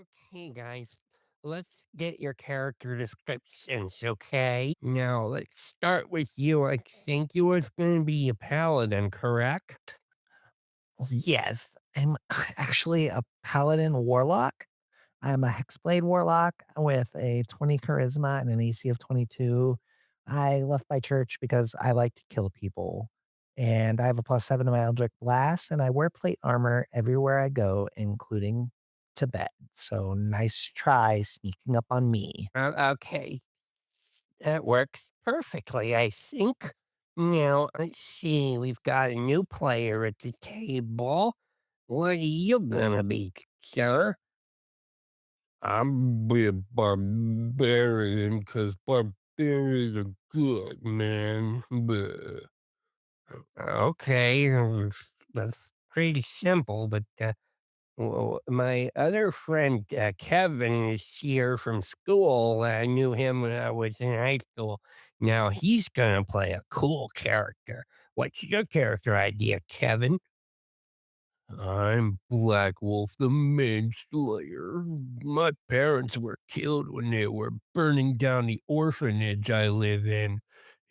Okay, guys, let's get your character descriptions, okay? Now, let's start with you. I think you was going to be a paladin, correct? Yes, I'm actually a paladin warlock. I'm a hexblade warlock with a 20 charisma and an AC of 22. I left my church because I like to kill people. And I have a +7 to my Eldritch Blast, and I wear plate armor everywhere I go, including to bed. So nice try sneaking up on me. Okay, that works perfectly, I think. Now, let's see, we've got a new player at the table. What are you gonna be, sir? I'm be a barbarian because barbarians are good, man. Bleh. Okay, that's pretty simple, but my other friend Kevin is here from school. I knew him when I was in high school. Now he's gonna play a cool character. What's your character idea, Kevin? I'm Black Wolf the Manslayer. My parents were killed when they were burning down the orphanage I live in,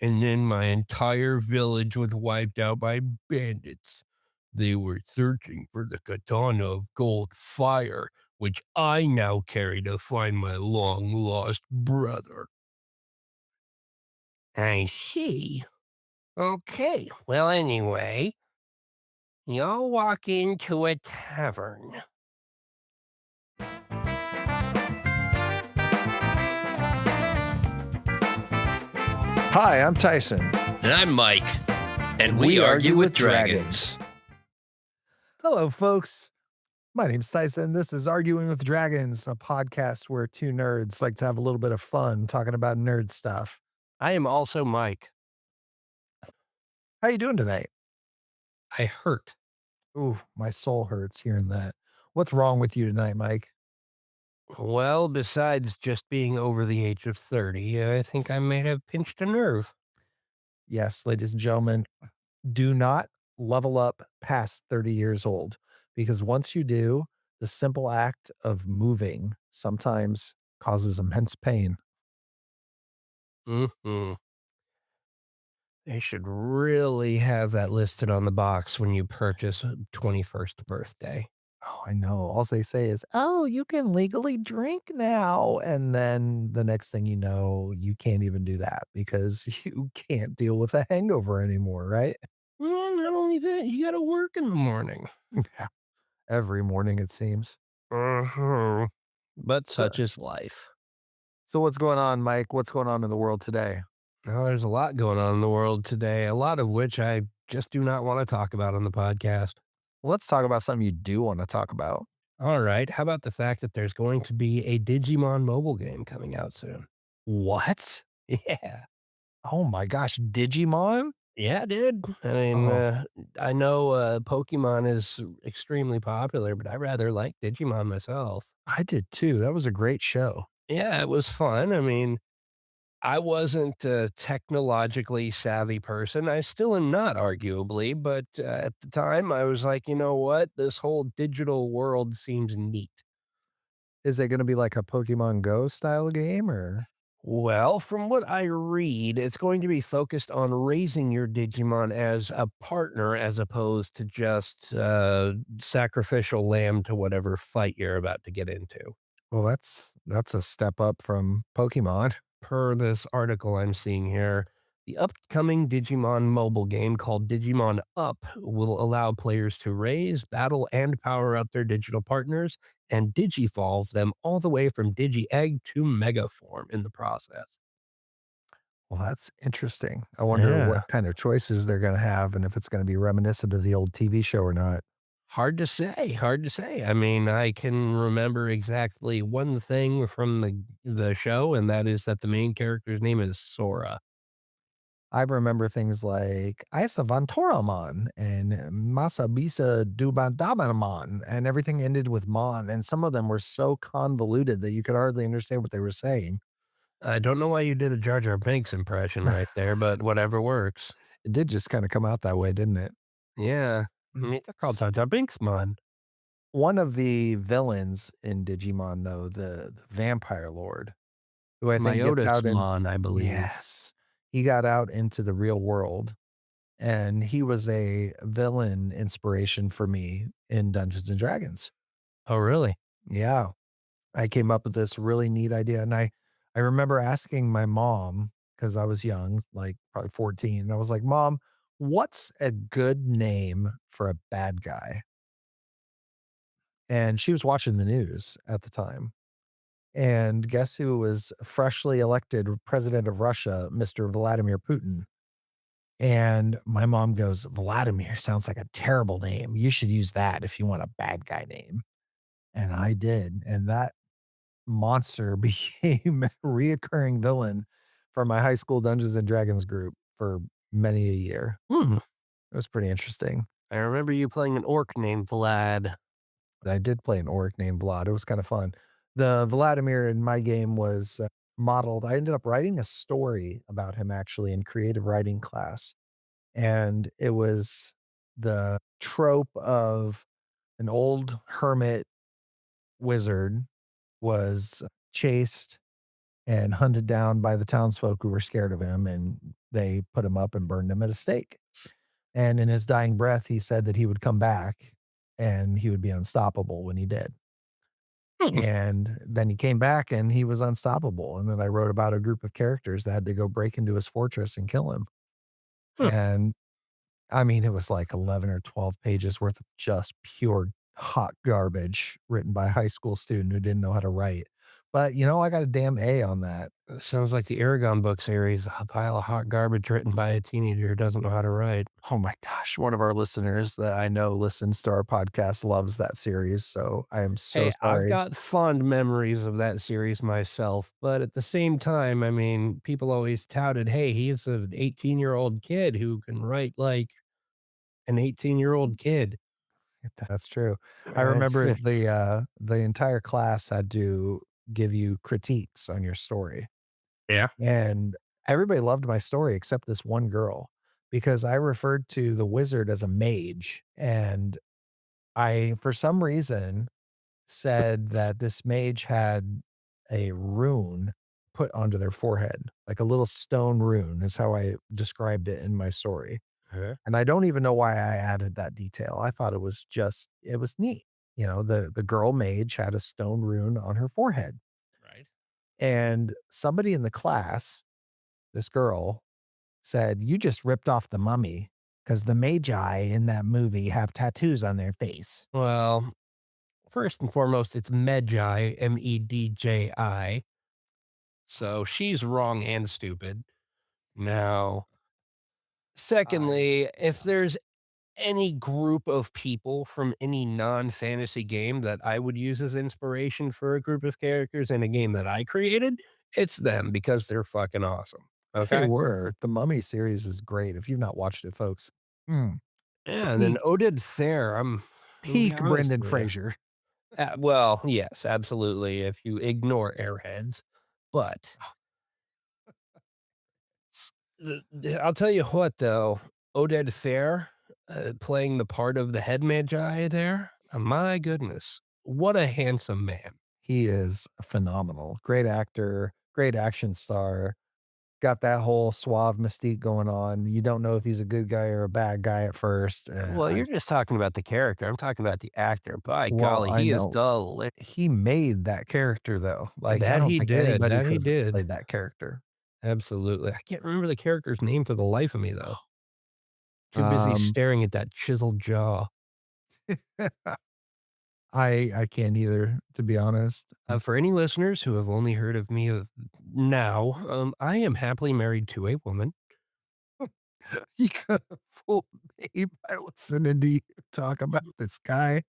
and then my entire village was wiped out by bandits. They were searching for the katana of gold fire, which I now carry to find my long lost brother. I see. Okay, well, anyway, y'all walk into a tavern. Hi, I'm Tyson. And I'm Mike, and We we argue argue with with dragons. Hello, folks. My name's Tyson. This is Arguing with Dragons, a podcast where two nerds like to have a little bit of fun talking about nerd stuff. I am also Mike. How you doing tonight? I hurt. Ooh, my soul hurts hearing that. What's wrong with you tonight, Mike? Well, besides just being over the age of 30, I think I may have pinched a nerve. Yes, ladies and gentlemen, do not level up past 30 years old because once you do, the simple act of moving sometimes causes immense pain. Mhm. They should really have that listed on the box when you purchase a 21st birthday. Oh, I know. All they say is, "Oh, you can legally drink now." And then the next thing you know, you can't even do that because you can't deal with a hangover anymore, right? Well, not only that, you gotta work in the morning. Yeah. Every morning, it seems. Mhm. But So, such is life. so what's going on, Mike? What's going on in the world today? Now, there's a lot going on in the world today, a lot of which I just do not want to talk about on the podcast. Let's talk about something you do want to talk about. All right. How about the fact that there's going to be a Digimon mobile game coming out soon? What? Yeah. Oh my gosh, Digimon? Yeah, dude. I mean, Oh, I know Pokemon is extremely popular, but I rather like Digimon myself. I did too. That was a great show. Yeah, it was fun. I mean, I wasn't a technologically savvy person. I still am not, arguably, but at the time I was like, you know what? This whole digital world seems neat. Is it going to be like a Pokemon Go style game or? Well, from what I read, it's going to be focused on raising your Digimon as a partner as opposed to just sacrificial lamb to whatever fight you're about to get into. Well, that's a step up from Pokemon. Per this article I'm seeing here, the upcoming Digimon mobile game called Digimon Up will allow players to raise, battle, and power up their digital partners and digivolve them all the way from Digi-Egg to Mega Form in the process. Well, that's interesting. I wonder what Yeah. kind of choices they're gonna have and if it's gonna be reminiscent of the old TV show or not. Hard to say, hard to say. I mean, I can remember exactly one thing from the show, and that is that the main character's name is Sora. I remember things like Isa Von Toramon and Masabisa Dubandabamon, and everything ended with Mon, and some of them were so convoluted that you could hardly understand what they were saying. I don't know why you did a Jar Jar Binks impression right there, but whatever works. It did just kinda come out that way, didn't it? Yeah. I Mm. mean, they're called Jar Jar Binks, man. One of the villains in Digimon, though, the Vampire Lord, who I think gets out in Myotismon, I believe. yes, he got out into the real world, and he was a villain inspiration for me in Dungeons& and Dragons. Oh, really? Yeah. I came up with this really neat idea, and I remember asking my mom because I was young, like, probably 14, and I was like, "Mom, what's a good name for a bad guy?" And she was watching the news at the time, and guess who was freshly elected president of Russia, Mr. Vladimir Putin? And my mom goes, "Vladimir sounds like a terrible name. You should use that if you want a bad guy name." And I did, and that monster became a reoccurring villain for my high school Dungeons& and Dragons group for many a year. Hmm. It was pretty interesting. I remember you playing an orc named Vlad. I did play an orc named Vlad. It was kinda fun. The Vladimir in my game was, modeled I ended up writing a story about him actually in creative writing class, and it was the trope of an old hermit wizard was chased and hunted down by the townsfolk who were scared of him, and they put him up and burned him at a stake. And in his dying breath, he said that he would come back and he would be unstoppable when he did. Hmm. And then he came back and he was unstoppable. And then I wrote about a group of characters that had to go break into his fortress and kill him. Huh. And I mean, it was like 11 or 12 pages worth of just pure hot garbage written by a high school student who didn't know how to write. But, I got a damn A on that. Sounds like the Aragon book series, a pile of hot garbage written by a teenager who doesn't know how to write. Oh my gosh, one of our listeners that I know listens to our podcast loves that series, so I am so Hey, I've sorry. got fond memories of that series myself, but at the same time, I mean, people always touted, "Hey, he's an 18-year-old kid who can write like an 18-year-old kid." That's true. I And remember the entire class had to give you critiques on your story, yeah. and everybody loved my story except this one girl, because I referred to the wizard as a mage, and I, for some reason, said that this mage had a rune put onto their forehead, like a little stone rune is how I described it in my story. Huh? And I don't even know why I added that detail. I thought it was neat. The girl mage had a stone rune on her forehead. Right. And somebody in the class, this girl, said, "You just ripped off the mummy because the magi in that movie have tattoos on their face." Well, first and foremost, it's Medjai, Medji. So she's wrong and stupid. Now, I secondly, if there's any group of people from any non-fantasy game that I would use as inspiration for a group of characters in a game that I created, it's them because they're fucking awesome. They Okay? were. The Mummy series is great. If you've not watched it, folks, mm, Yeah, and then peak Oded Thayer, I'm gonna be peak honest Brendan with you. Fraser. Well, yes, absolutely, if you ignore Airheads, but I'll tell you what, though, Oded Fair, playing the part of the head magi there, my goodness, what a handsome man. He is phenomenal. Great actor, great action star. Got that whole suave mystique going on. You don't know if he's a good guy or a bad guy at first. Well, you're just talking about the character. I'm talking about the actor. By Well, golly, I he is know deli he made that character though. Like I that don't he think did, anybody that could he have did. played that character. Absolutely. I can't remember the character's name for the life of me, though. Too busy Um, staring at that chiseled jaw. I can't either, to be honest. For any listeners who have only heard of me now, I am happily married to a woman. You could have fooled me by listening to you talk about this guy.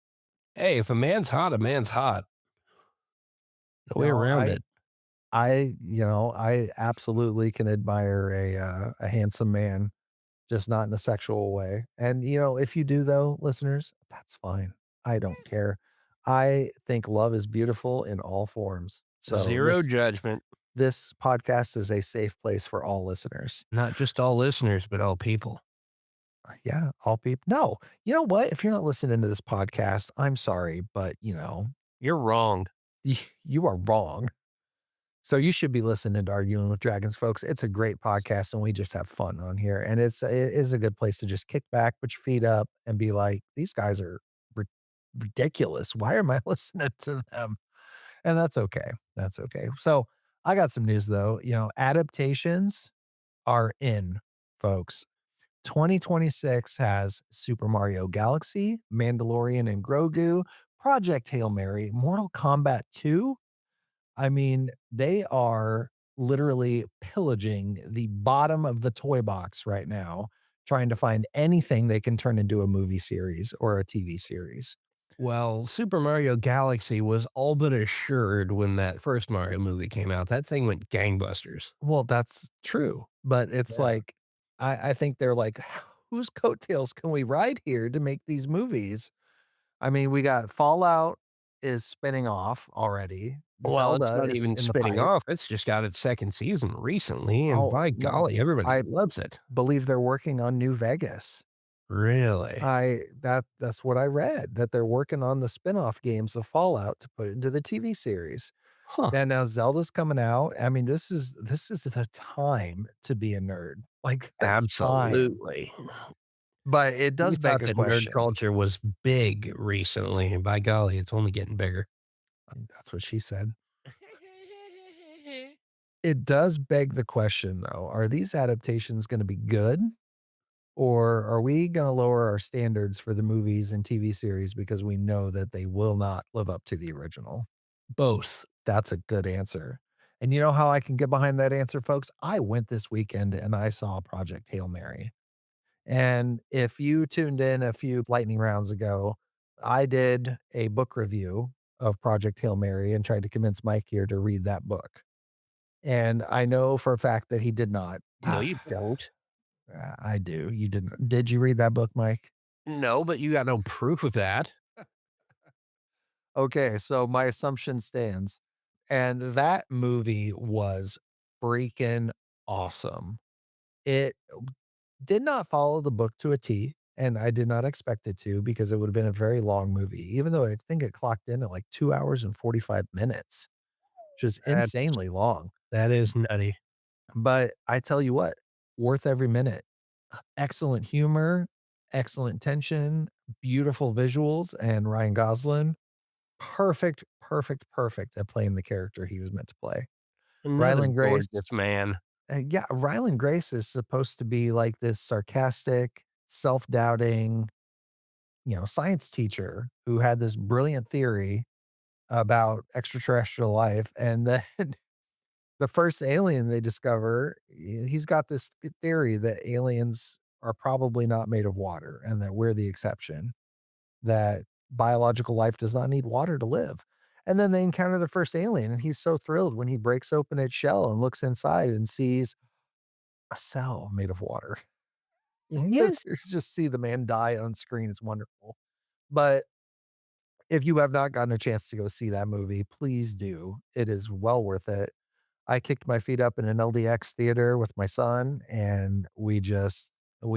Hey, if a man's hot, a man's hot. No way No, around I it. I absolutely can admire a handsome man, just not in a sexual way. And, if you do though, listeners, that's fine. I don't care. I think love is beautiful in all forms. So Zero judgment. this podcast is a safe place for all listeners. Not just all listeners, but all people. Yeah, all people. No, you know what? If you're not listening to this podcast, I'm sorry, but You're wrong. you are wrong. So you should be listening to Arguing with Dragons, folks. It's a great podcast, and we just have fun on here. And it is a good place to just kick back, put your feet up, and be like, these guys are ri- ridiculous. Why am I listening to them? And that's okay. That's okay. So I got some news though. Adaptations are in, folks. 2026 has Super Mario Galaxy, Mandalorian and Grogu, Project Hail Mary, Mortal Kombat 2. I mean, they are literally pillaging the bottom of the toy box right now, trying to find anything they can turn into a movie series or a TV series. Well, Super Mario Galaxy was all but assured when that first Mario movie came out. That thing went gangbusters. Well, that's true, but it's Yeah. like, I think they're like, whose coattails can we ride here to make these movies? I mean, we got Fallout is spinning off already. Well, it's Zelda not is even in the spinning pipe. off. It's just got its second season recently, and Oh, by no. golly, everybody I loves it. believe they're working on New Vegas. Really? That's what I read, that they're working on the spinoff games of Fallout to put into the TV series. Huh. And now Zelda's coming out. I mean, this is the time to be a nerd. Like, the time. Absolutely. But it You does thought beg a that nerd question. culture was big recently, and by golly, it's only getting bigger. That's what she said. It does beg the question, though. Are these adaptations gonna be good? Or are we gonna lower our standards for the movies and TV series because we know that they will not live up to the original? Both. That's a good answer. And you know how I can get behind that answer, folks? I went this weekend and I saw Project Hail Mary. And if you tuned in a few lightning rounds ago, I did a book review of Project Hail Mary and tried to convince Mike here to read that book. And I know for a fact that he did not. No, you don't. I do. You didn't. Did you read that book, Mike? No, but you got no proof of that. Okay, so my assumption stands. And that movie was freaking awesome. It did not follow the book to a T, and I did not expect it to because it would have been a very long movie, even though I think it clocked in at like 2 hours and 45 minutes, which is That's insanely long. that is nutty. But I tell you what, worth every minute. Excellent humor, excellent tension, beautiful visuals, and Ryan Gosling, perfect, perfect, perfect at playing the character he was meant to play. Another Ryland Grace, gorgeous man. yeah, Ryland Grace is supposed to be like this sarcastic, self-doubting, science teacher who had this brilliant theory about extraterrestrial life, and then the first alien they discover, he's got this theory that aliens are probably not made of water and that we're the exception, that biological life does not need water to live. And then they encounter the first alien, and he's so thrilled when he breaks open its shell and looks inside and sees a cell made of water. Yes. You just see the man die on screen. It's wonderful. But if you have not gotten a chance to go see that movie, please do. It is well worth it. I kicked my feet up in an LDX theater with my son, and we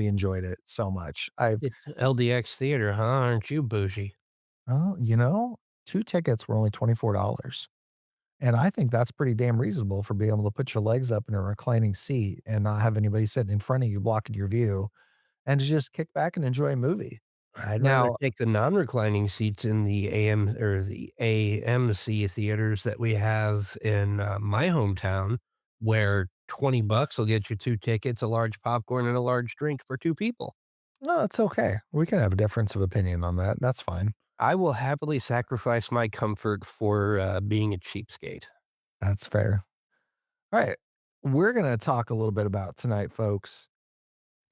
enjoyed it so much. It's LDX theater, huh? Aren't you bougie? Well, 2 tickets were only $24, and I think that's pretty damn reasonable for being able to put your legs up in a reclining seat and not have anybody sitting in front of you blocking your view, and to just kick back and enjoy a movie. I'd rather Now, take the non-reclining seats in the AM or the AMC theaters that we have in, my hometown, where $20 will get you 2 tickets, a large popcorn, and a large drink for 2 people. no, it's okay. We can have a difference of opinion on that. That's fine. I will happily sacrifice my comfort for, being a cheapskate. That's fair. All right. We're going to talk a little bit about tonight, folks,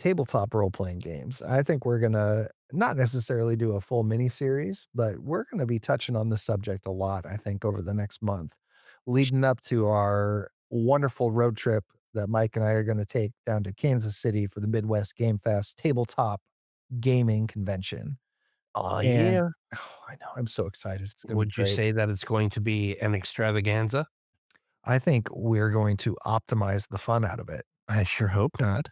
tabletop role playing games. I think we're going to not necessarily do a full mini series, but we're going to be touching on the subject a lot, I think, over the next month, leading up to our wonderful road trip that Mike and I are going to take down to Kansas City for the Midwest GameFest tabletop gaming convention. Oh, And yeah. I know, I'm so excited. It's going to be Would you great. say that it's going to be an extravaganza? I think we're going to optimize the fun out of it. I sure hope not.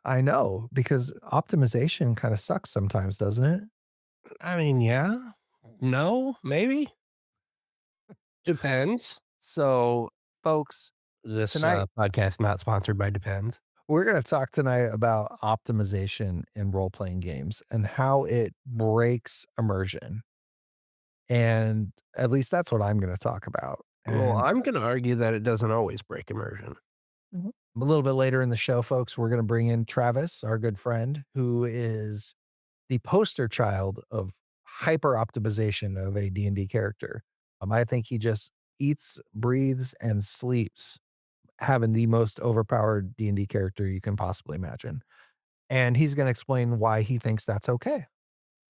I know, because optimization kinda sucks sometimes, doesn't it? I mean, yeah. No, maybe. Depends. So, folks, This tonight podcast not sponsored by Depends. we're gonna talk tonight about optimization in role-playing games and how it breaks immersion, and at least that's what I'm gonna talk about, Well, and I'm going to argue that it doesn't always break immersion. a little bit later in the show, folks, we're gonna bring in Travis, our good friend, who is the poster child of hyper optimization of a D&D character. I think he just eats, breathes, and sleeps having the most overpowered D&D character you can possibly imagine. And he's going to explain why he thinks that's okay.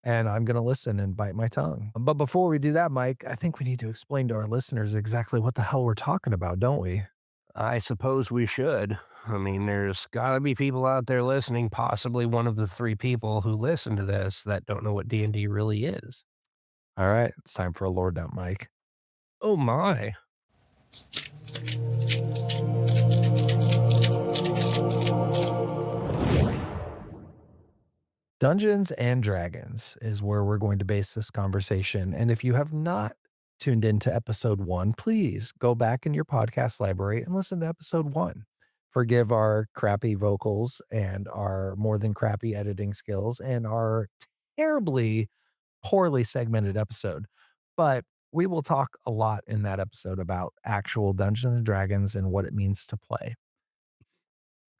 And I'm going to listen and bite my tongue. But before we do that, Mike, I think we need to explain to our listeners exactly what the hell we're talking about, don't we? I suppose we should. I mean, there's got to be people out there listening, possibly one of the three people who listen to this that don't know what D&D really is. All right, it's time for a lore dump, Mike. Oh my. Dungeons and Dragons is where we're going to base this conversation. And if you have not tuned into episode 1, please go back in your podcast library and listen to episode 1. Forgive our crappy vocals and our more than crappy editing skills and our terribly poorly segmented episode. But we will talk a lot in that episode about actual Dungeons and Dragons and what it means to play.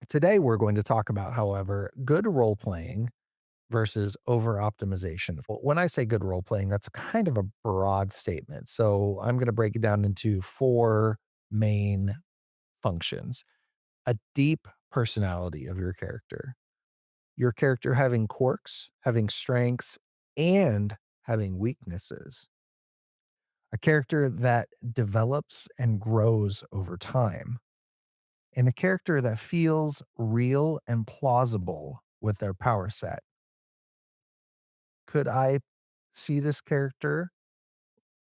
Today, we're going to talk about, however, good role playing versus over optimization. When I say good role playing, that's kind of a broad statement. So I'm going to break it down into four main functions: a deep personality of your character having quirks, having strengths, and having weaknesses, a character that develops and grows over time, and a character that feels real and plausible with their power set. Could I see this character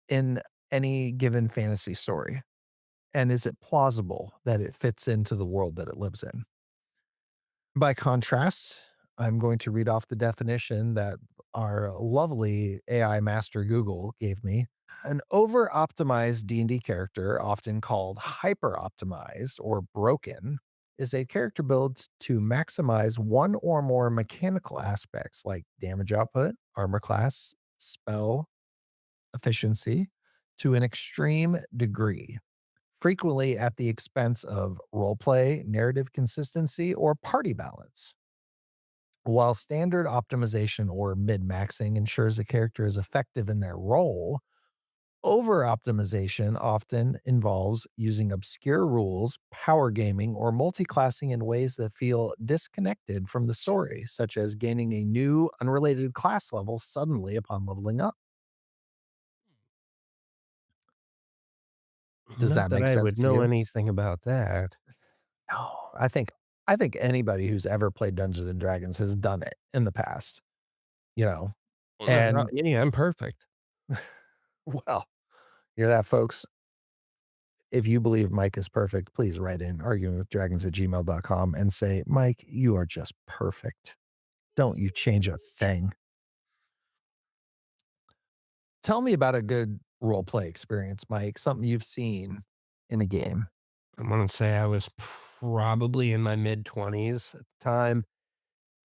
in any given fantasy story? And is it plausible that it fits into the world that it lives in? By contrast, I'm going to read off the definition that our lovely AI master Google gave me. An over-optimized D&D character, often called hyper-optimized or broken, is a character built to maximize one or more mechanical aspects like damage output, armor class, spell efficiency to an extreme degree, frequently at the expense of roleplay, narrative consistency, or party balance. While standard optimization or mid maxing ensures a character is effective in their role, over optimization often involves using obscure rules, power gaming, or multi-classing in ways that feel disconnected from the story, such as gaining a new unrelated class level suddenly upon leveling up. Does Not that that make I sense would to know you? anything about that. No, I think anybody who's ever played Dungeons and Dragons has done it in the past, you know. And Yeah, I'm perfect. well, hear that, folks? If you believe Mike is perfect, please write in arguingwithdragons@gmail.com and say, Mike, you are just perfect. Don't you change a thing. Tell me about a good role play experience, Mike, something you've seen in a game. I'm gonna say I was probably in my mid-20s at the time.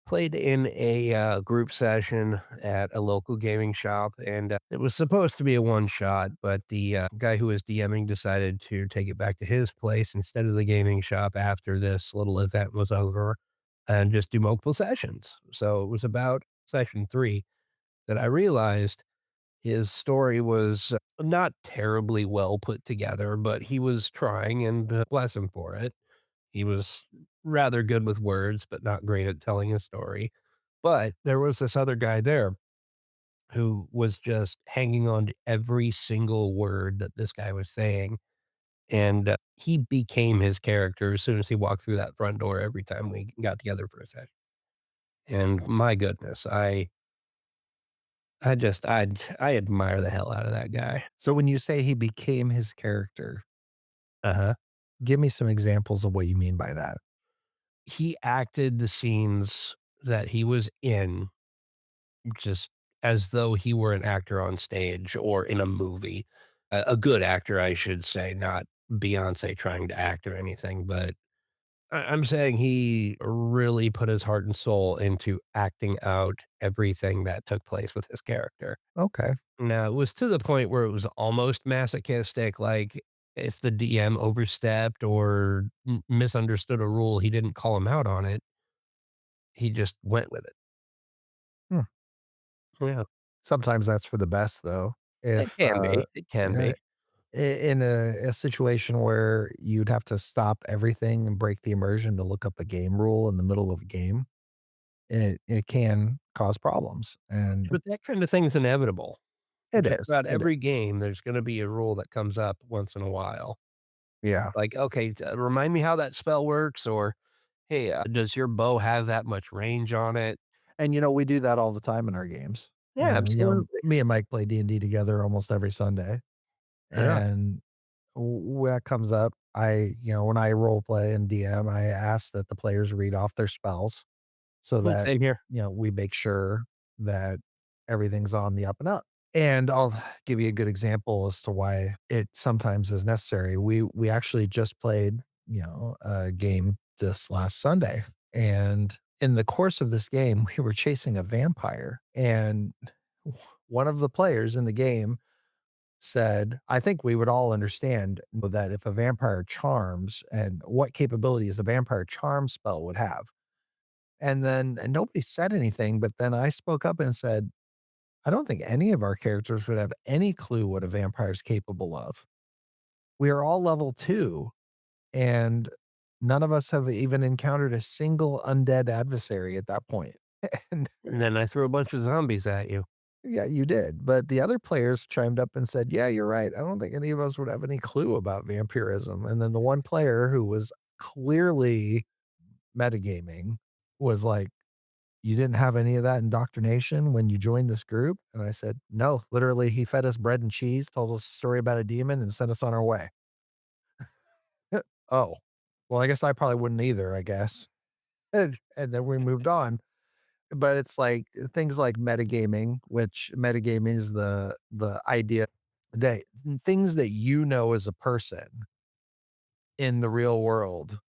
Played in a, group session at a local gaming shop, and, it was supposed to be a one shot, but the, guy who was DMing decided to take it back to his place instead of the gaming shop after this little event was over and just do multiple sessions. So it was about session 3 that I realized his story was not terribly well put together, but he was trying, and, bless him for it. He was rather good with words, but not great at telling a story. But there was this other guy there who was just hanging on to every single word that this guy was saying, and, he became his character as soon as he walked through that front door every time we got together for a session. And my goodness, I admire the hell out of that guy. So when you say he became his character, Uh-huh. give me some examples of what you mean by that. he acted the scenes that he was in just as though he were an actor on stage or in a movie. A good actor, I should say, not Beyonce trying to act or anything, but I'm saying he really put his heart and soul into acting out everything that took place with his character. Okay. Now, it was to the point where it was almost masochistic, like, if the DM overstepped or misunderstood a rule, he didn't call him out on it, he just went with it. Hmm. Yeah, Sometimes that's for the best, though. it If, can be, it can uh, be. in a situation where you'd have to stop everything and break the immersion to look up a game rule in the middle of a game, it can cause problems, and But that kind of thing's inevitable. it Just is, about it every is. game, there's gonna be a rule that comes up once in a while. Yeah, Like, "Okay, remind me how that spell works," or, "Hey, does your bow have that much range on it?" and, we do that all the time in our games. Yeah, absolutely. Me and Mike play D&D together almost every Sunday, Yeah. and when that comes up, when I role play and DM, I ask that the players read off their spells so that, Same here. we make sure that everything's on the up and up. And I'll give you a good example as to why it sometimes is necessary. We actually just played, a game this last Sunday. And in the course of this game, we were chasing a vampire. And one of the players in the game said, I think we would all understand that if a vampire charms and what capabilities a vampire charm spell would have. And nobody said anything, but then I spoke up and said, I don't think any of our characters would have any clue what a vampire is capable of. We are all level 2, and none of us have even encountered a single undead adversary at that point. And And then I threw a bunch of zombies at you. yeah, you did. But the other players chimed up and said, yeah, you're right. I don't think any of us would have any clue about vampirism. And then the one player who was clearly metagaming was like, you didn't have any of that indoctrination when you joined this group? And I said, no, literally, he fed us bread and cheese, told us a story about a demon, and sent us on our way. Oh, well, I guess I probably wouldn't either, I guess. And then we moved on. But it's like things like metagaming, which metagaming is the idea that things that you know as a person in the real world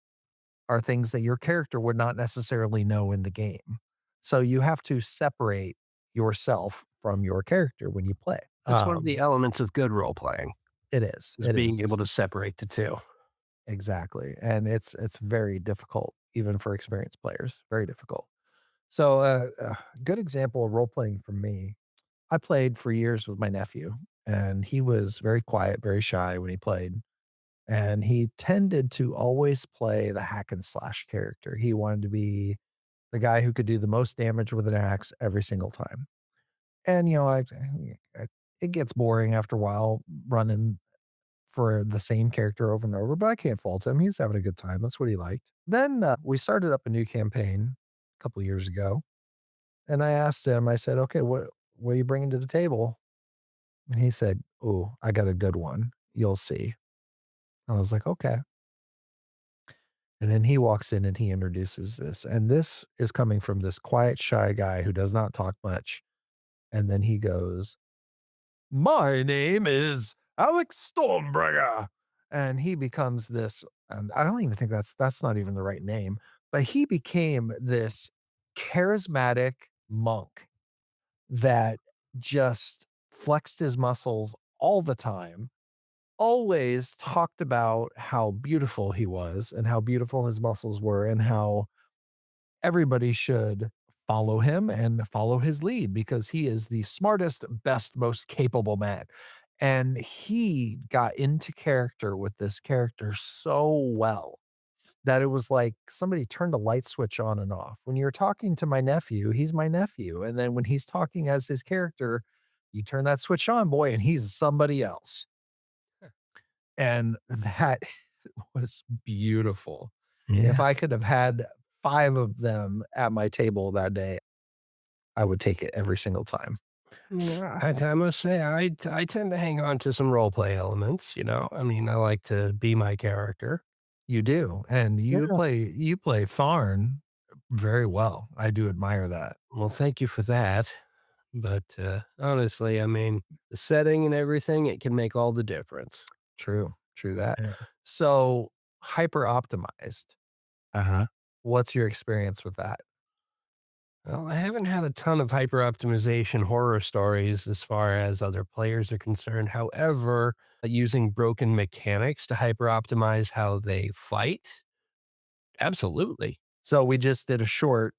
are things that your character would not necessarily know in the game. So you have to separate yourself from your character when you play. That's one of the elements of good role playing, It is. is It being is. able to separate the 2. Exactly. And it's very difficult even for experienced players, very difficult. So a good example of role playing for me, I played for years with my nephew, and he was very quiet, very shy when he played. And he tended to always play the hack and slash character. He wanted to be the guy who could do the most damage with an axe every single time. And, I it gets boring after a while running for the same character over and over, but I can't fault him. He's having a good time. That's what he liked. Then we started up a new campaign a couple years ago, and I asked him, I said, okay, what are you bringing to the table? And he said, oh, I got a good one. You'll see. I was like, okay. And then he walks in and he introduces this. And this is coming from this quiet, shy guy who does not talk much. And then he goes, my name is Alex Stormbringer. And he becomes this, and I don't even think that's not even the right name, but he became this charismatic monk that just flexed his muscles all the time, always talked about how beautiful he was and how beautiful his muscles were and how everybody should follow him and follow his lead because he is the smartest, best, most capable man. And he got into character with this character so well that it was like somebody turned a light switch on and off. When you're talking to my nephew, he's my nephew. And then when he's talking as his character, you turn that switch on, boy, and he's somebody else. And that was beautiful. If Yeah. I could have had 5 of them at my table that day, I would take it every single time. Yeah, I must say, I tend to hang on to some role play elements, you know? I mean, I like to be my character. You do, and Yeah. you play Tharn very well. I do admire that. Well, thank you for that. But honestly, I mean, the setting and everything, it can make all the difference. True, true that. Yeah. So, hyper optimized, Uh huh. what's your experience with that? Well, I haven't had a ton of hyper optimization horror stories as far as other players are concerned. However, using broken mechanics to hyper optimize how they fight, absolutely. So, we just did a short,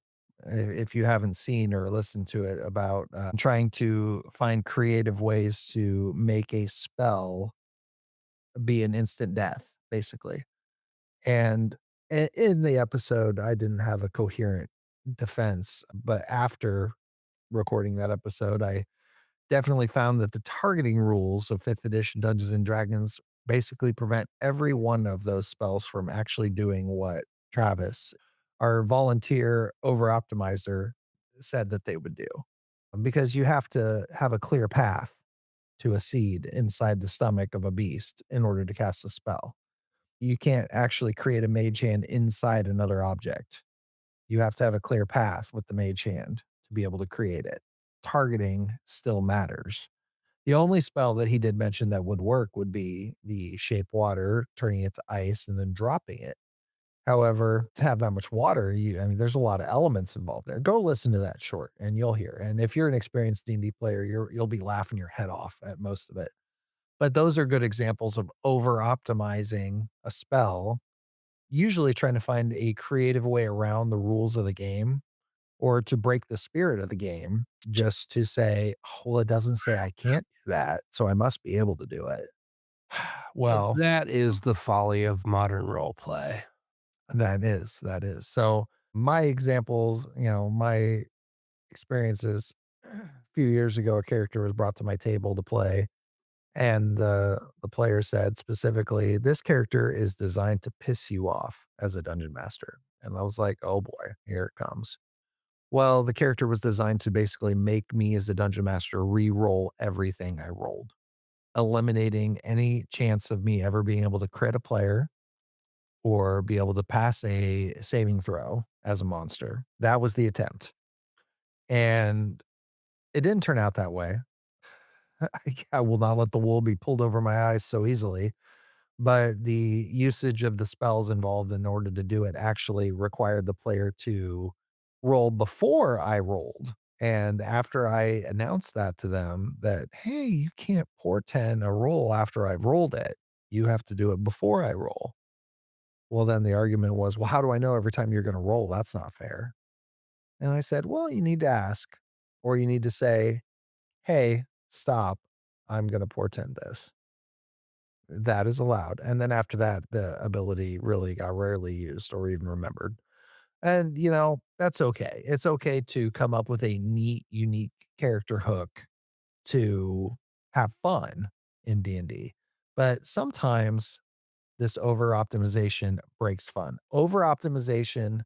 if you haven't seen or listened to it, about, trying to find creative ways to make a spell be an instant death, basically. And in the episode, I didn't have a coherent defense, but after recording that episode, I definitely found that the targeting rules of 5th edition Dungeons and Dragons basically prevent every one of those spells from actually doing what Travis, our volunteer over optimizer, said that they would do. Because you have to have a clear path to a seed inside the stomach of a beast in order to cast a spell. You can't actually create a mage hand inside another object. You have to have a clear path with the mage hand to be able to create it. Targeting still matters. The only spell that he did mention that would work would be the shape water, turning it to ice and then dropping it. However, to have that much water, I mean, there's a lot of elements involved there. Go listen to that short and you'll hear. And if you're an experienced D&D player, you'll be laughing your head off at most of it. But those are good examples of over optimizing a spell, usually trying to find a creative way around the rules of the game or to break the spirit of the game just to say, "Oh, well, it doesn't say I can't do that, so I must be able to do it." Well, That is the folly of modern role play. that is. So my examples, my experiences a few years ago, a character was brought to my table to play. And the player said specifically, "This character is designed to piss you off as a dungeon master." And I was like, "Oh boy, here it comes." Well, the character was designed to basically make me as a dungeon master re-roll everything I rolled, eliminating any chance of me ever being able to crit a player or be able to pass a saving throw as a monster. That was the attempt. And it didn't turn out that way. I will not let the wool be pulled over my eyes so easily. But the usage of the spells involved in order to do it actually required the player to roll before I rolled. And after I announced that to them that, "Hey, you can't portend a roll after I've rolled it. You have to do it before I roll." Well, then the argument was, "Well, how do I know every time you're going to roll? That's not fair." And I said, "Well, you need to ask, or you need to say, 'Hey, stop. I'm going to portend this.'" That is allowed, and then after that, the ability really got rarely used or even remembered, and, that's okay. It's okay to come up with a neat, unique character hook to have fun in D&D, but sometimes this over-optimization breaks fun. Over-optimization,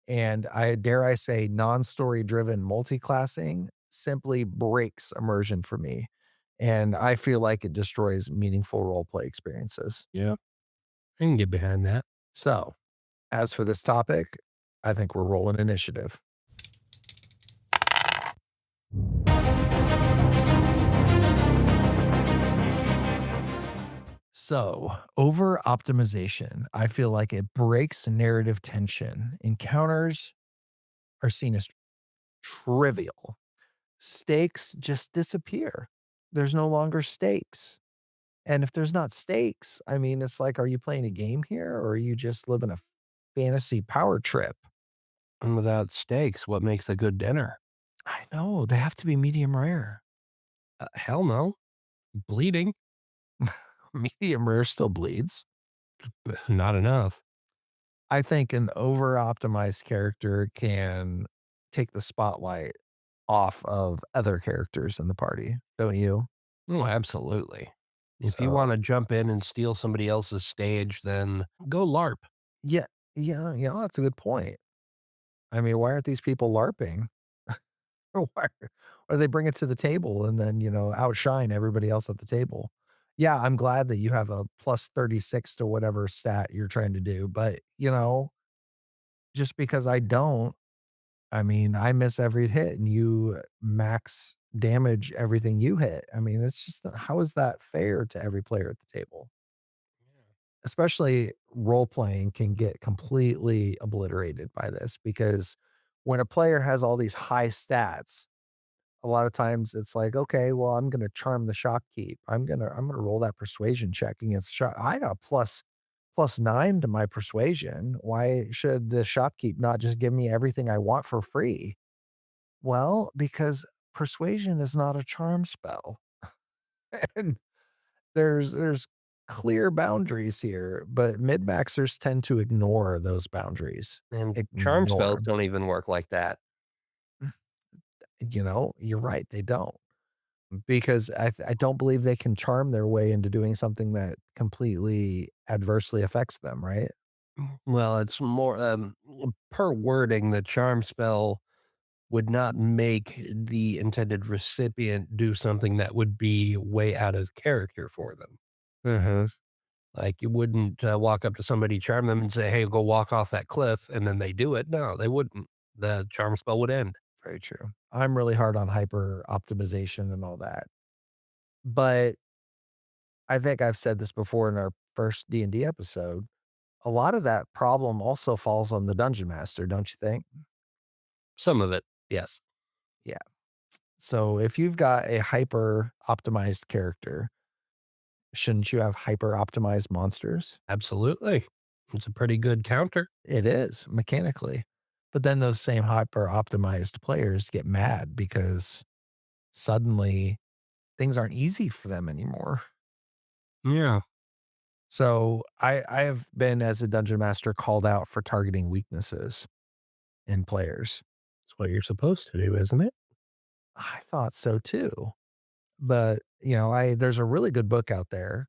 and I dare I say, non-story driven multi-classing simply breaks immersion for me, and I feel like it destroys meaningful role play experiences. Yeah, I can get behind that. So, as for this topic, I think we're rolling initiative. So, over optimization, I feel like it breaks narrative tension. Encounters are seen as trivial. Stakes just disappear. There's no longer stakes. And if there's not stakes, I mean, it's like, are you playing a game here or are you just living a fantasy power trip? And without steaks, what makes a good dinner? I know they have to be medium rare. Hell no. Bleeding, Medium rare still bleeds. but not enough. I think an over optimized character can take the spotlight off of other characters in the party, don't you? Oh, absolutely. If you So, wanna jump in and steal somebody else's stage, then go LARP. yeah, yeah, that's a good point. I mean, why aren't these people LARPing? Or why or they bring it to the table and then, outshine everybody else at the table. Yeah, I'm glad that you have a plus 36 to whatever stat you're trying to do, but, just because I don't, I mean, I miss every hit and you max damage everything you hit. I mean, it's just how is that fair to every player at the table? Especially role playing can get completely obliterated by this because when a player has all these high stats, a lot of times it's like, okay, well, I'm gonna charm the shopkeep. I'm gonna roll that persuasion check against shop. I got a plus 9 to my persuasion. Why should the shopkeep not just give me everything I want for free? Well, because persuasion is not a charm spell. And there's clear boundaries here, but mid-maxers tend to ignore those boundaries. And charm Ignore spells 'em. don't even work like that. You're right, they don't. Because I don't believe they can charm their way into doing something that completely adversely affects them, right? Well, it's more per wording, the charm spell would not make the intended recipient do something that would be way out of character for them. Mhm. Like you wouldn't walk up to somebody, charm them, and say, "Hey, go walk off that cliff," and then they do it. No, they wouldn't. The charm spell would end. Very true. I'm really hard on hyper optimization and all that. But I think I've said this before in our first D&D episode. A lot of that problem also falls on the dungeon master, don't you think? Some of it, yes, Yeah. So if you've got a hyper optimized character, shouldn't you have hyper optimized monsters? absolutely. It's a pretty good counter. It is mechanically. But then those same hyper optimized players get mad because suddenly things aren't easy for them anymore. Yeah. So I have been as a dungeon master called out for targeting weaknesses in players. It's what you're supposed to do, isn't it? I thought so too. But, I there's a really good book out there.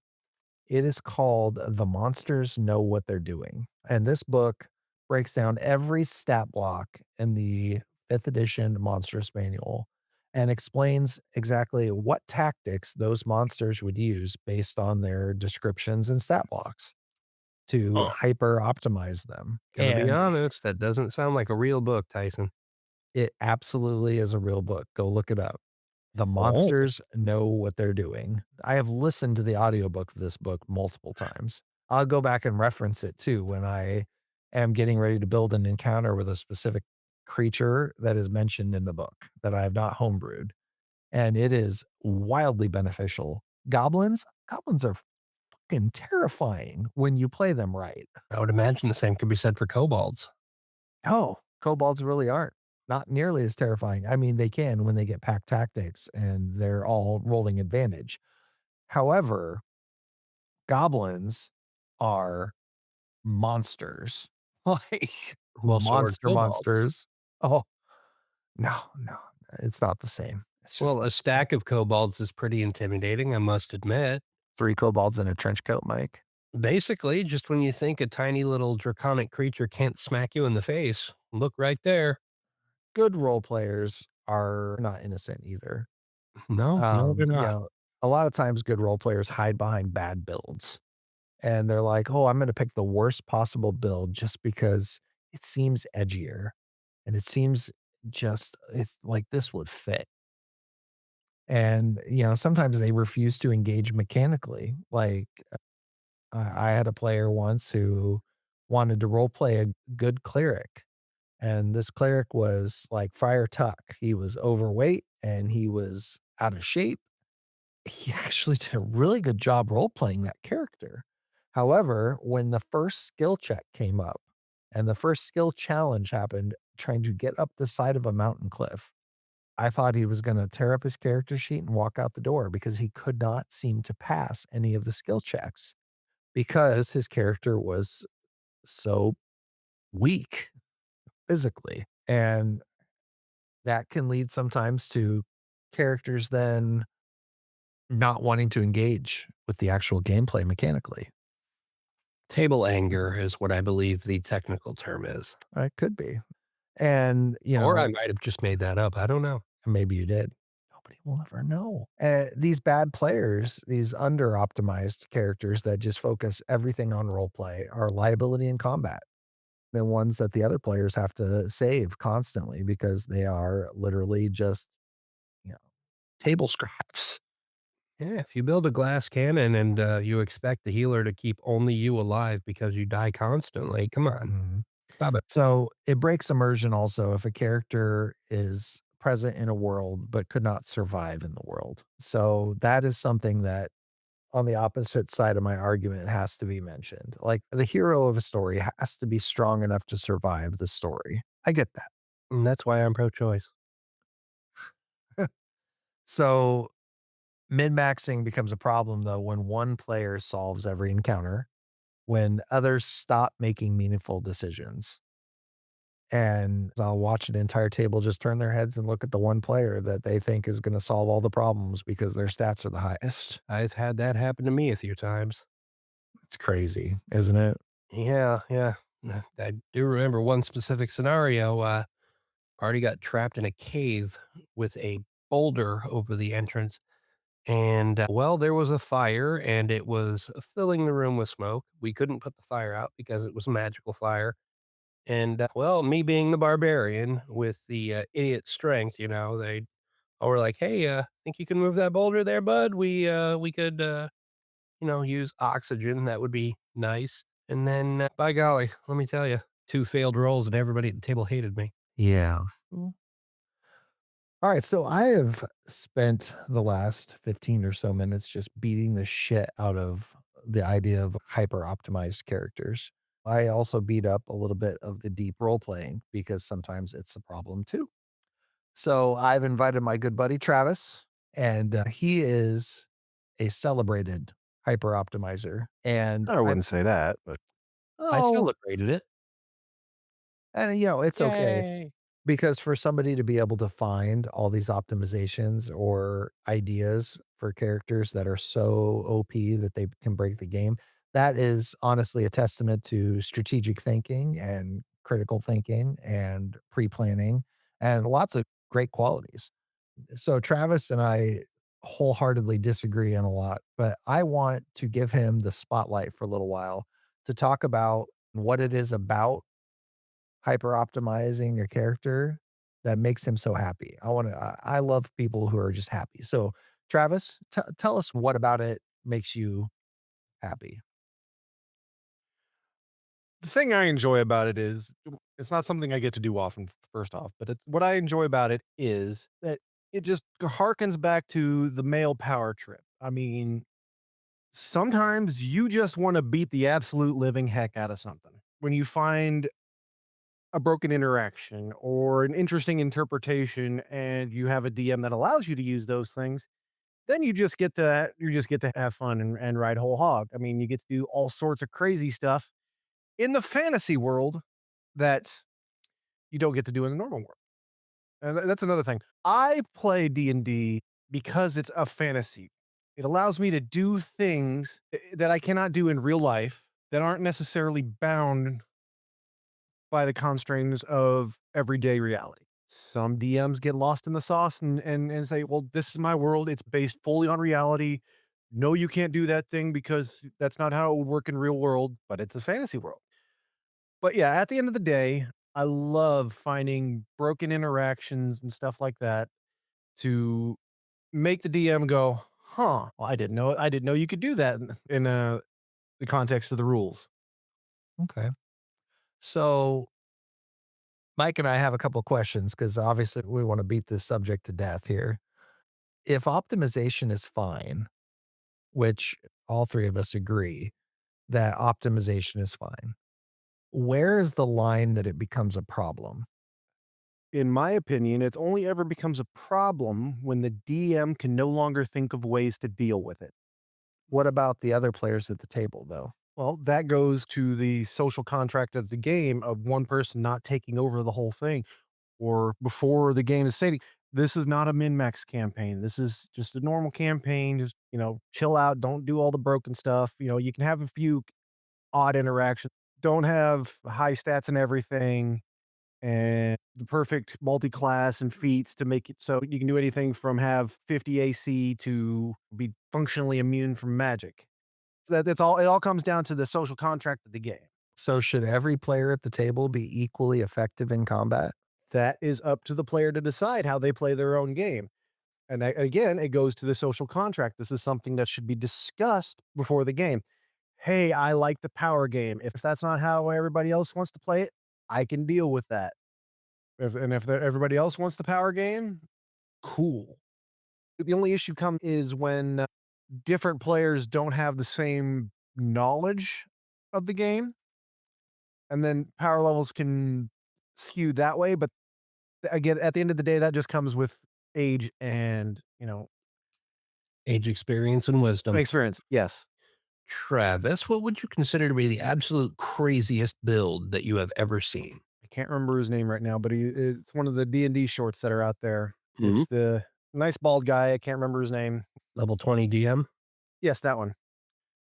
It is called The Monsters Know What They're Doing. And this book breaks down every stat block in the 5th edition Monstrous Manual and explains exactly what tactics those monsters would use based on their descriptions and stat blocks to Oh, hyper optimize them. Gonna be And honest, that doesn't sound like a real book, Tyson. it absolutely is a real book. Go look it up. The oh, monsters know what they're doing. I have listened to the audiobook of this book multiple times. I'll go back and reference it too when I am getting ready to build an encounter with a specific creature that is mentioned in the book that I have not homebrewed. And it is wildly beneficial. Goblins are fucking terrifying when you play them right. I would imagine the same could be said for kobolds. No, kobolds really aren't. Not nearly as terrifying. I mean, they can when they get pack tactics and they're all rolling advantage. However, goblins are monsters, like Well, so are kobolds. monsters. Oh, no, no, it's not the same. It's just Well, a stack of kobolds is pretty intimidating, I must admit. 3 kobolds in a trench coat, Mike. Basically, just when you think a tiny little draconic creature can't smack you in the face, look right there. Good role players are not innocent either. no, no, they're not. A lot of times good role players hide behind bad builds. And they're like, "Oh, I'm gonna pick the worst possible build just because it seems edgier, and it seems just if like this would fit." And, sometimes they refuse to engage mechanically. Like, I had a player once who wanted to role play a good cleric, and this cleric was like Friar Tuck. He was overweight and he was out of shape. He actually did a really good job role playing that character. However, when the first skill check came up and the first skill challenge happened trying to get up the side of a mountain cliff, I thought he was going to tear up his character sheet and walk out the door because he could not seem to pass any of the skill checks because his character was so weak physically. And that can lead sometimes to characters then not wanting to engage with the actual gameplay mechanically. Table anger is what I believe the technical term is. It could be. And, Or I might have just made that up. I don't know. maybe you did. Nobody We'll never know. These bad players, these under optimized characters that just focus everything on role play are a liability in combat. The ones that the other players have to save constantly because they are literally just, you know, table scraps. Yeah, if you build a glass cannon and you expect the healer to keep only you alive because you die constantly, come on, Mhm. stop it. So it breaks immersion also if a character is present in a world but could not survive in the world. So that is something that on the opposite side of my argument has to be mentioned. Like the hero of a story has to be strong enough to survive the story. I get that. And that's why I'm pro-choice. So min-maxing becomes a problem though when one player solves every encounter, when others stop making meaningful decisions. And I'll watch an entire table just turn their heads and look at the one player that they think is going to solve all the problems because their stats are the highest. I've had that happen to me a few times. It's crazy, isn't it? Yeah, yeah. I do remember one specific scenario. Party got trapped in a cave with a boulder over the entrance. And well, there was a fire and it was filling the room with smoke. We couldn't put the fire out because it was a magical fire. And well, me being the barbarian with the idiot strength, they all were like, "Hey, think you can move that boulder there, bud? We could use oxygen. That would be nice." And then, by golly, let me tell you, two failed rolls and everybody at the table hated me. Yeah. All right, so I have spent the last 15 or so minutes just beating the shit out of the idea of hyper optimized characters. I also beat up a little bit of the deep role playing because sometimes it's a problem too. So I've invited my good buddy Travis, and he is a celebrated hyper optimizer. And I I'm wouldn't say that, but I oh, celebrated it. and it's okay. Yay. Because for somebody to be able to find all these optimizations or ideas for characters that are so OP that they can break the game, that is honestly a testament to strategic thinking and critical thinking and pre-planning and lots of great qualities. So Travis and I wholeheartedly disagree on a lot, but I want to give him the spotlight for a little while to talk about what it is about hyper optimizing a character that makes him so happy. I love people who are just happy. So, Travis, tell us what about it makes you happy? The thing I enjoy about it is it's not something I get to do often, first off, but it's what I enjoy about it is that it just harkens back to the male power trip. I mean, sometimes you just want to beat the absolute living heck out of something. When you find a broken interaction or an interesting interpretation and you have a DM that allows you to use those things, then you just get to have fun and ride whole hog. I mean, you get to do all sorts of crazy stuff in the fantasy world that you don't get to do in the normal world. And that's another thing. I play D&D because it's a fantasy. It allows me to do things that I cannot do in real life that aren't necessarily bound by the constraints of everyday reality. Some DMs get lost in the sauce and say, "Well, this is my world. It's based fully on reality. No, you can't do that thing because that's not how it would work in real world, but it's a fantasy world." But yeah, at the end of the day, I love finding broken interactions and stuff like that to make the DM go, "Huh, well, I didn't know you could do that in the context of the rules." Okay. So, Mike and I have a couple of questions because obviously we want to beat this subject to death here. If optimization is fine, which all three of us agree that optimization is fine, where is the line that it becomes a problem? In my opinion, it only ever becomes a problem when the DM can no longer think of ways to deal with it. What about the other players at the table, though? Well, that goes to the social contract of the game of one person not taking over the whole thing, or before the game is stating, "This is not a min-max campaign. This is just a normal campaign. Just, chill out. Don't do all the broken stuff. You can have a few odd interactions. Don't have high stats and everything, and the perfect multi-class and feats to make it so you can do anything from have 50 AC to be functionally immune from magic. So that's all. It all comes down to the social contract of the game. So should every player at the table be equally effective in combat? That is up to the player to decide how they play their own game. And again, it goes to the social contract. This is something that should be discussed before the game. Hey, I like the power game. If that's not how everybody else wants to play it, I can deal with that. If everybody else wants the power game, cool. The only issue comes is when different players don't have the same knowledge of the game, and then power levels can skew that way. But again, at the end of the day, that just comes with age and Age, experience, and wisdom. experience. Yes. Travis, what would you consider to be the absolute craziest build that you have ever seen? I can't remember his name right now, but it's one of the D&D shorts that are out there. Mhm. It's the nice bald guy. I can't remember his name. Level 20 DM? Yes, that one.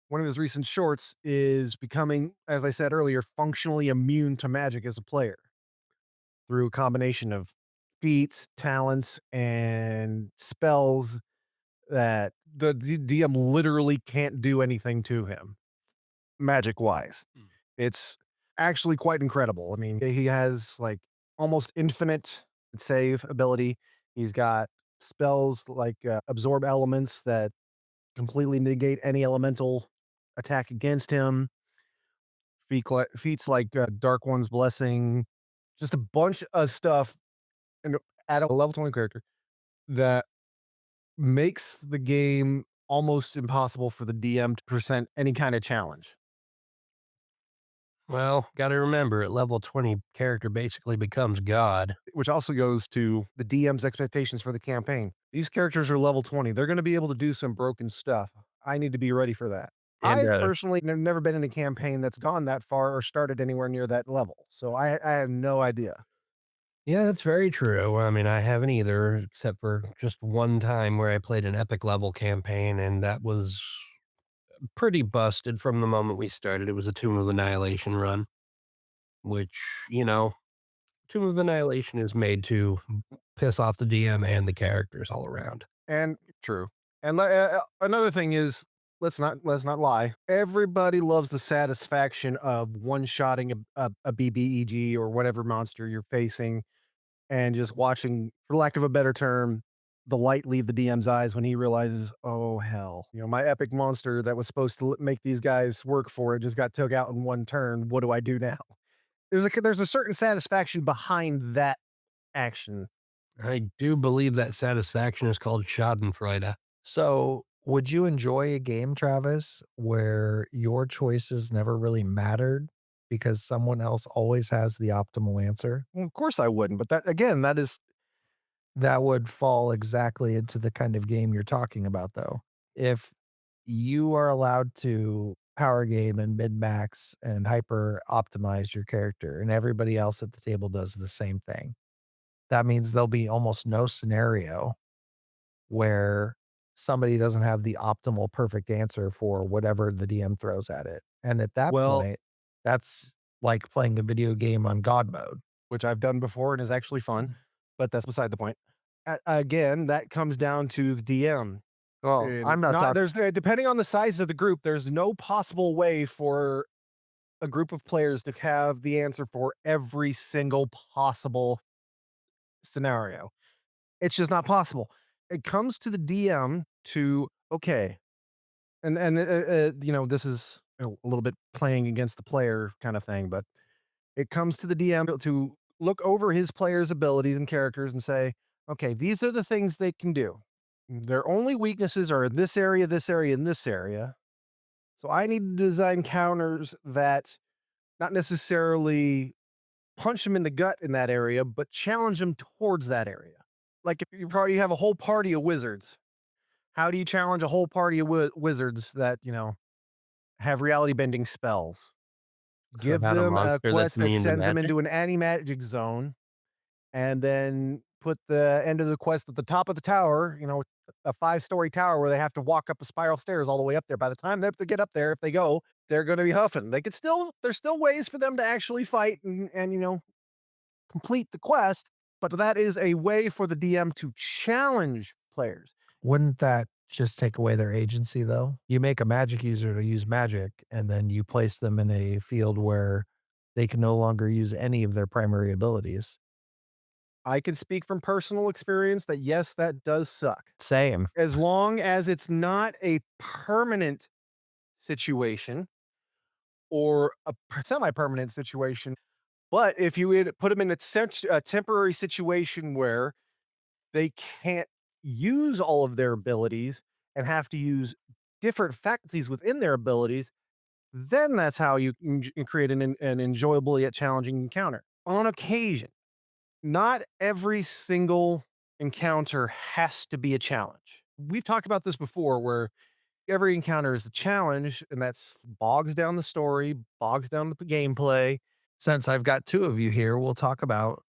One of his recent shorts is becoming, as I said earlier, functionally immune to magic as a player through a combination of feats, talents, and spells that the DM literally can't do anything to him magic wise. Hmm. It's actually quite incredible. I mean, he has like almost infinite save ability. He's got spells like absorb elements that completely negate any elemental attack against him. Feats like Dark One's Blessing, just a bunch of stuff and at a level 20 character that makes the game almost impossible for the DM to present any kind of challenge. Well, got to remember, at level 20, character basically becomes God. Which also goes to the DM's expectations for the campaign. These characters are level 20. They're going to be able to do some broken stuff. I need to be ready for that. And I've personally never been in a campaign that's gone that far or started anywhere near that level. So I have no idea. yeah, that's very true. I mean, I haven't either, except for just one time where I played an epic level campaign, and that was pretty busted from the moment we started. It was a Tomb of Annihilation run, which, Tomb of Annihilation is made to piss off the DM and the characters all around. And true. And another thing is, let's not lie. Everybody loves the satisfaction of one-shotting a BBEG or whatever monster you're facing and just watching, for lack of a better term, the light leave the DM's eyes when he realizes, oh hell, my epic monster that was supposed to make these guys work for it just got took out in one turn. What do I do now? There's a certain satisfaction behind that action. I do believe that satisfaction is called Schadenfreude. So, would you enjoy a game, Travis, where your choices never really mattered because someone else always has the optimal answer? Well, of course I wouldn't, but that again, that is That would fall exactly into the kind of game you're talking about, though. If you are allowed to power game and min max and hyper optimize your character, and everybody else at the table does the same thing, that means there'll be almost no scenario where somebody doesn't have the optimal perfect answer for whatever the DM throws at it. And at that well, point, that's like playing a video game on God mode. which I've done before and is actually fun, but that's beside the point. Again, that comes down to the DM. Well, And I'm not not talking. there's depending on the size of the group, there's no possible way for a group of players to have the answer for every single possible scenario. It's just not possible. It comes to the DM to okay, this is a little bit playing against the player kind of thing, but it comes to the DM to look over his players' abilities and characters and say, okay, these are the things they can do. Their only weaknesses are in this area, this area, and this area. So I need to design counters that not necessarily punch them in the gut in that area, but challenge them towards that area. Like if you have a whole party of wizards, how do you challenge a whole party of wizards that, have reality bending spells? So Give about a them a monster that's quest that immune to sends them magic? into an anti-magic zone, and then put the end of the quest at the top of the tower, a 5-story tower where they have to walk up a spiral stairs all the way up there. By the time they have to get up there, if they go, they're gonna be huffing. There's still ways for them to actually fight and complete the quest, but that is a way for the DM to challenge players. Wouldn't that just take away their agency though? You make a magic user to use magic and then you place them in a field where they can no longer use any of their primary abilities. I can speak from personal experience that yes, that does suck. Same. As long as it's not a permanent situation or a semi-permanent situation. But if you would put them in a temporary situation where they can't use all of their abilities and have to use different faculties within their abilities, then that's how you can create an enjoyable yet challenging encounter. On occasion, not every single encounter has to be a challenge. We've talked about this before where every encounter is a challenge, and that's bogs down the story, bogs down the gameplay. Since I've got two of you here, we'll talk about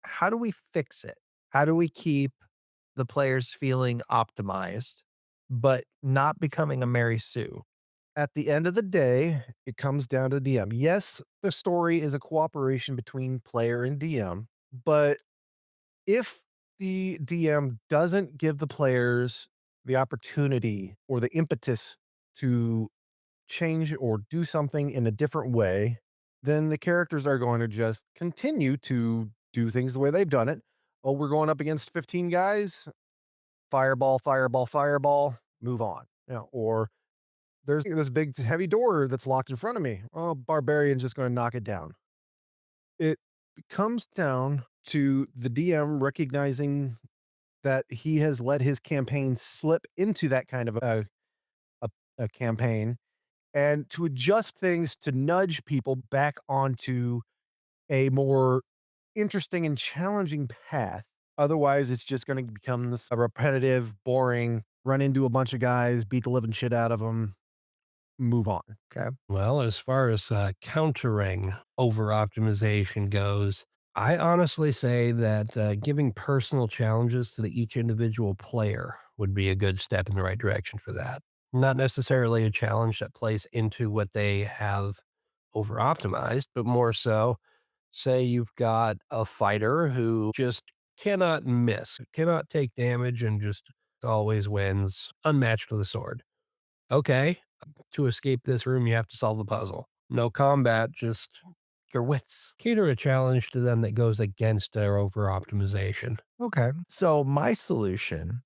how do we fix it? How do we keep the players feeling optimized, but not becoming a Mary Sue? At the end of the day, it comes down to DM. Yes, the story is a cooperation between player and DM, but if the DM doesn't give the players the opportunity or the impetus to change or do something in a different way, then the characters are going to just continue to do things the way they've done it. Oh, we're going up against 15 guys, fireball, fireball, fireball, move on. Or there's this big heavy door that's locked in front of me. Oh, barbarian's just going to knock it down. It comes down to the DM recognizing that he has let his campaign slip into that kind of a, a campaign and to adjust things to nudge people back onto a more interesting and challenging path. Otherwise, it's just going to become this a repetitive, boring, run into a bunch of guys, beat the living shit out of them, move on. Okay. Well, as far as countering over optimization goes, I honestly say that giving personal challenges to each individual player would be a good step in the right direction for that. Not necessarily a challenge that plays into what they have over optimized, but more so, say you've got a fighter who just cannot miss, cannot take damage, and just always wins, unmatched with a sword. Okay, to escape this room, you have to solve the puzzle. No combat, just your wits. Cater a challenge to them that goes against their over optimization. Okay. So my solution,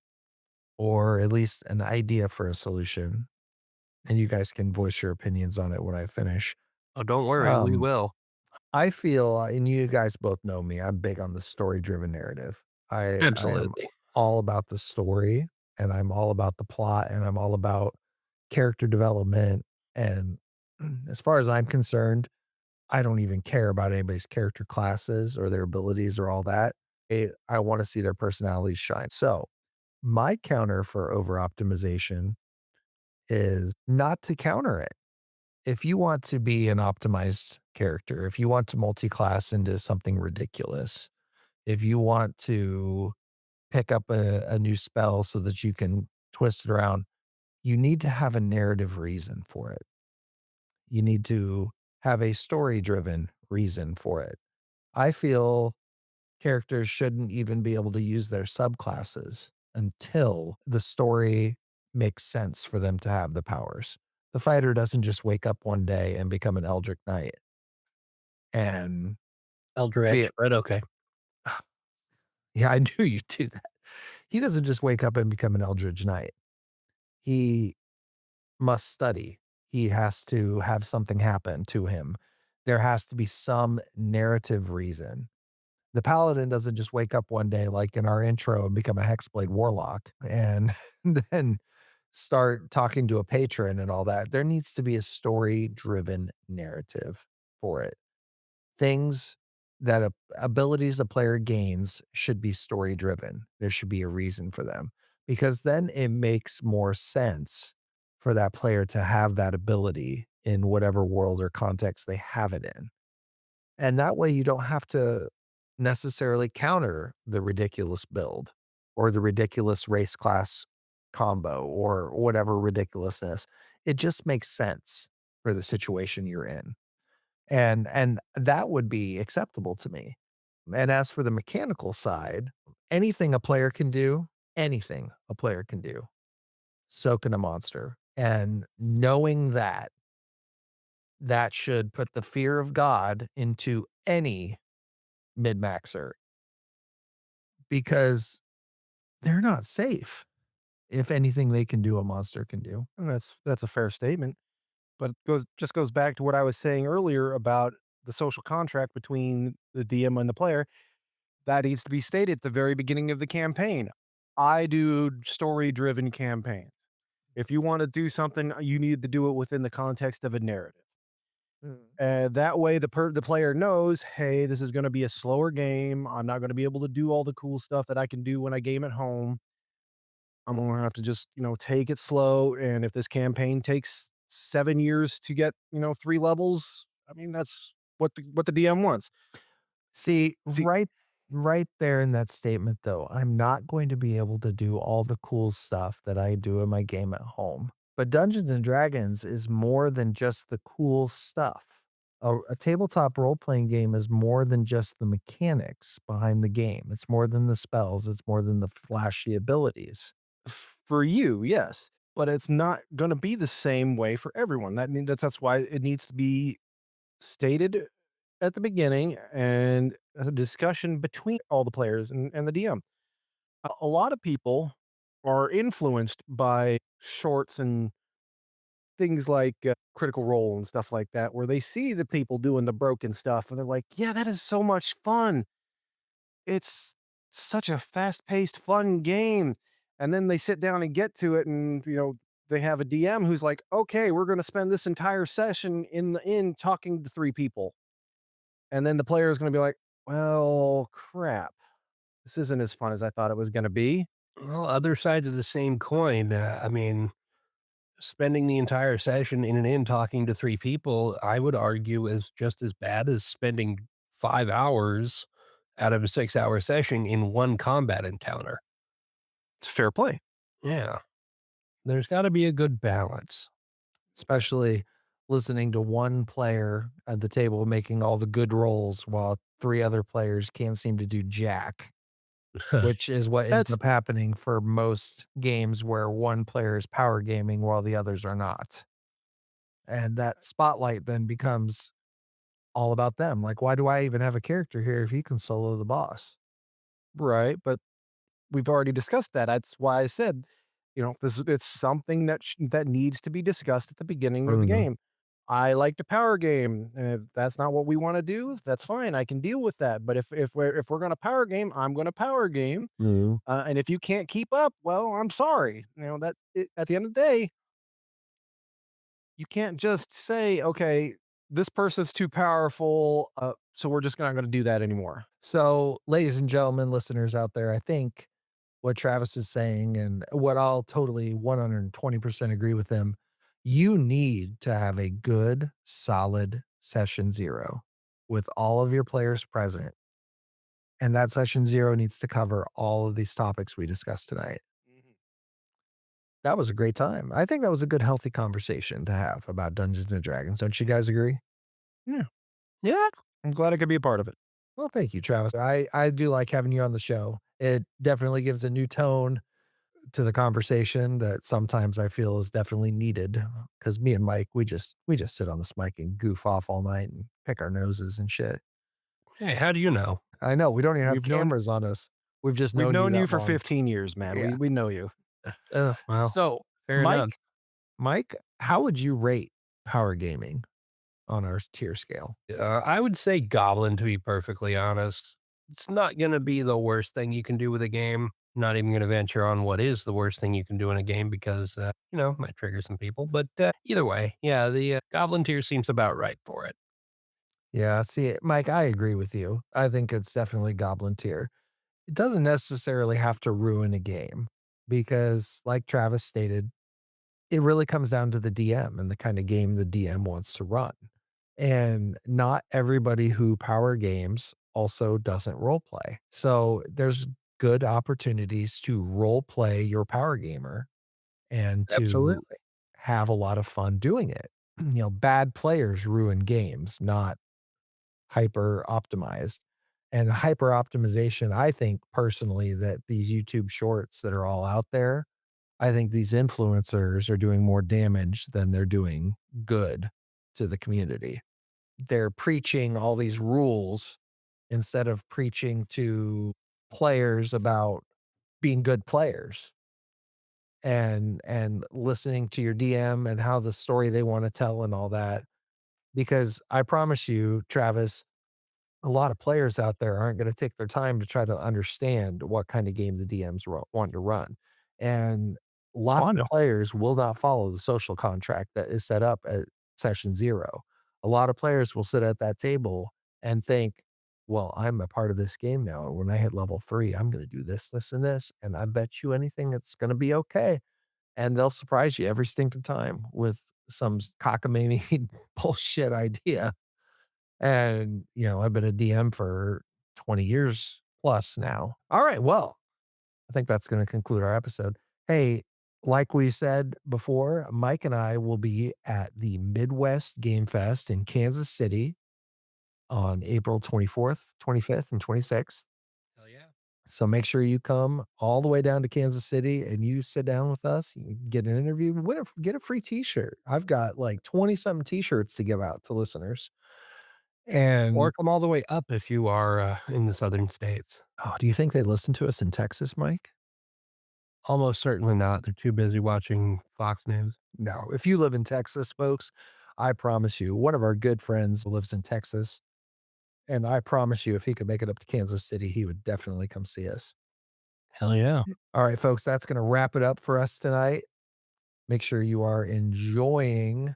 or at least an idea for a solution, and you guys can voice your opinions on it when I finish. Oh, don't worry, we Um, will. I feel, and you guys both know me, I'm big on the story-driven narrative. I am Absolutely. all about the story, and I'm all about the plot, and I'm all about character development, and as far as I'm concerned, I don't even care about anybody's character classes or their abilities or all that. I wanna see their personalities shine. So, my counter for over-optimization is not to counter it. If you want to be an optimized character, if you want to multi-class into something ridiculous, if you want to pick up a new spell so that you can twist it around, you need to have a narrative reason for it. You need to have a story-driven reason for it. I feel characters shouldn't even be able to use their subclasses until the story makes sense for them to have the powers. The fighter doesn't just wake up one day and become an Eldritch Knight and be Eldritch, but okay. yeah, I knew you'd do that. He doesn't just wake up and become an Eldritch Knight. He must study. He has to have something happen to him. There has to be some narrative reason. The paladin doesn't just wake up one day like in our intro and become a hexblade warlock and then start talking to a patron and all that. There needs to be a story-driven narrative for it. Things that abilities a player gains should be story-driven. There should be a reason for them because then it makes more sense for that player to have that ability in whatever world or context they have it in. And that way you don't have to necessarily counter the ridiculous build or the ridiculous race class combo or whatever ridiculousness. It just makes sense for the situation you're in. And that would be acceptable to me. And as for the mechanical side, anything a player can do, so can a monster. And knowing that, that should put the fear of God into any min-maxer because they're not safe. If anything they can do, a monster can do. And that's a fair statement. But it goes back to what I was saying earlier about the social contract between the DM and the player. That needs to be stated at the very beginning of the campaign. I do story-driven campaigns. If you wanna do something, you need to do it within the context of a narrative. Mm. That way the player knows, "Hey, this is gonna be a slower game. I'm not gonna be able to do all the cool stuff that I can do when I game at home. I'm gonna have to just, take it slow, and if this campaign takes 7 years to get, 3 levels, I mean, that's what the DM wants." See, See right there in that statement though, I'm not going to be able to do all the cool stuff that I do in my game at home. But Dungeons and Dragons is more than just the cool stuff. A tabletop role-playing game is more than just the mechanics behind the game. It's more than the spells, it's more than the flashy abilities. for you, yes, but it's not gonna be the same way for everyone. That's why it needs to be stated at the beginning and a discussion between all the players and the DM. A lot of people are influenced by shorts and things like Critical Role and stuff like that, where they see the people doing the broken stuff and they're like, "Yeah, that is so much fun. It's such a fast-paced, fun game." And then they sit down and get to it, and they have a DM who's like, "Okay, we're going to spend this entire session in the inn talking to 3 people." And then the player is going to be like, "Well, crap. This isn't as fun as I thought it was going to be." Well, other side of the same coin. I mean, spending the entire session in an inn talking to 3 people, I would argue is just as bad as spending 5 hours out of a 6-hour session in one combat encounter. It's fair play. Yeah. There's gotta be a good balance. Especially listening to one player at the table making all the good rolls while 3 other players can't seem to do jack, which is what ends That's up happening for most games where one player is power gaming while the others are not. And that spotlight then becomes all about them. Like, why do I even have a character here if he can solo the boss? right, but we've already discussed that. That's why I said, it's something that needs to be discussed at the beginning of the Mhm. game. I like to power game. And if that's not what we want to do, that's fine. I can deal with that. But if we're gonna power game, I'm gonna power game. Mhm. And if you can't keep up, well, I'm sorry. At the end of the day, you can't just say, okay, this person's too powerful, so we're just not going to do that anymore. So, ladies and gentlemen, listeners out there, I think what Travis is saying and what I'll totally 120% agree with him, you need to have a good, solid session 0 with all of your players present. And that session 0 needs to cover all of these topics we discussed tonight. Mhm. That was a great time. I think that was a good, healthy conversation to have about Dungeons and Dragons. Don't you guys agree? Yeah. Yeah. I'm glad I could be a part of it. Well, thank you, Travis. I do like having you on the show. It definitely gives a new tone to the conversation that sometimes I feel is definitely needed. Because me and Mike, we just sit on this mic and goof off all night and pick our noses and shit. Hey, how do you know? I know we don't even have We've known cameras on us. We've just we've known you known you that for long. 15 years, man. Yeah. We know you. Oh, well, So, fair enough. Mike, how would you rate power gaming on our tier scale? I would say Goblin, to be perfectly honest. It's not gonna be the worst thing you can do with a game. Not even gonna venture on what is the worst thing you can do in a game because, might trigger some people. But either way, yeah, the Goblin tier seems about right for it. Yeah, see, Mike, I agree with you. I think it's definitely Goblin tier. It doesn't necessarily have to ruin a game because, like Travis stated, it really comes down to the DM and the kind of game the DM wants to run. And not everybody who power games also doesn't role play. So there's good opportunities to role play your power gamer and to Absolutely. have a lot of fun doing it. Bad players ruin games, not hyper optimized. and hyper optimization. I think personally that these YouTube shorts that are all out there, I think these influencers are doing more damage than they're doing good to the community. They're preaching all these rules instead of preaching to players about being good players and listening to your DM and how the story they want to tell and all that. Because I promise you, Travis, a lot of players out there aren't going to take their time to try to understand what kind of game the DMs want to run. And lots I of know. players will not follow the social contract that is set up at session 0. A lot of players will sit at that table and think, well, I'm a part of this game now. When I hit level 3, I'm going to do this, this, and this. And I bet you anything it's going to be okay. And they'll surprise you every stinking time with some cockamamie bullshit idea. And, I've been a DM for 20 years plus now. All right. Well, I think that's going to conclude our episode. Hey, like we said before, Mike and I will be at the Midwest GameFest in Kansas City on April 24th, 25th, and 26th. Hell yeah. So make sure you come all the way down to Kansas City and you sit down with us, you get an interview, get a free t-shirt. I've got like 20 something t-shirts to give out to listeners. Or And come all the way up if you are in the southern states. do you think they listen to us in Texas, Mike? Almost certainly not. They're too busy watching Fox News. No. If you live in Texas, folks, I promise you, one of our good friends lives in Texas. And I promise you, if he could make it up to Kansas City, he would definitely come see us. Hell yeah. All right, folks, that's going to wrap it up for us tonight. Make sure you are enjoying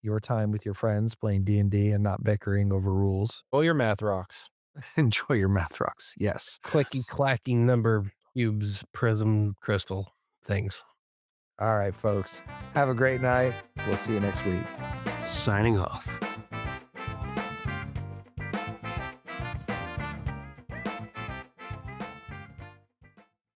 your time with your friends playing D&D and not bickering over rules. Well, your math rocks. Enjoy your math rocks. Yes. Clicky clacky number of cubes, prism, crystal things. All right, folks. Have a great night. We'll see you next week. Signing off.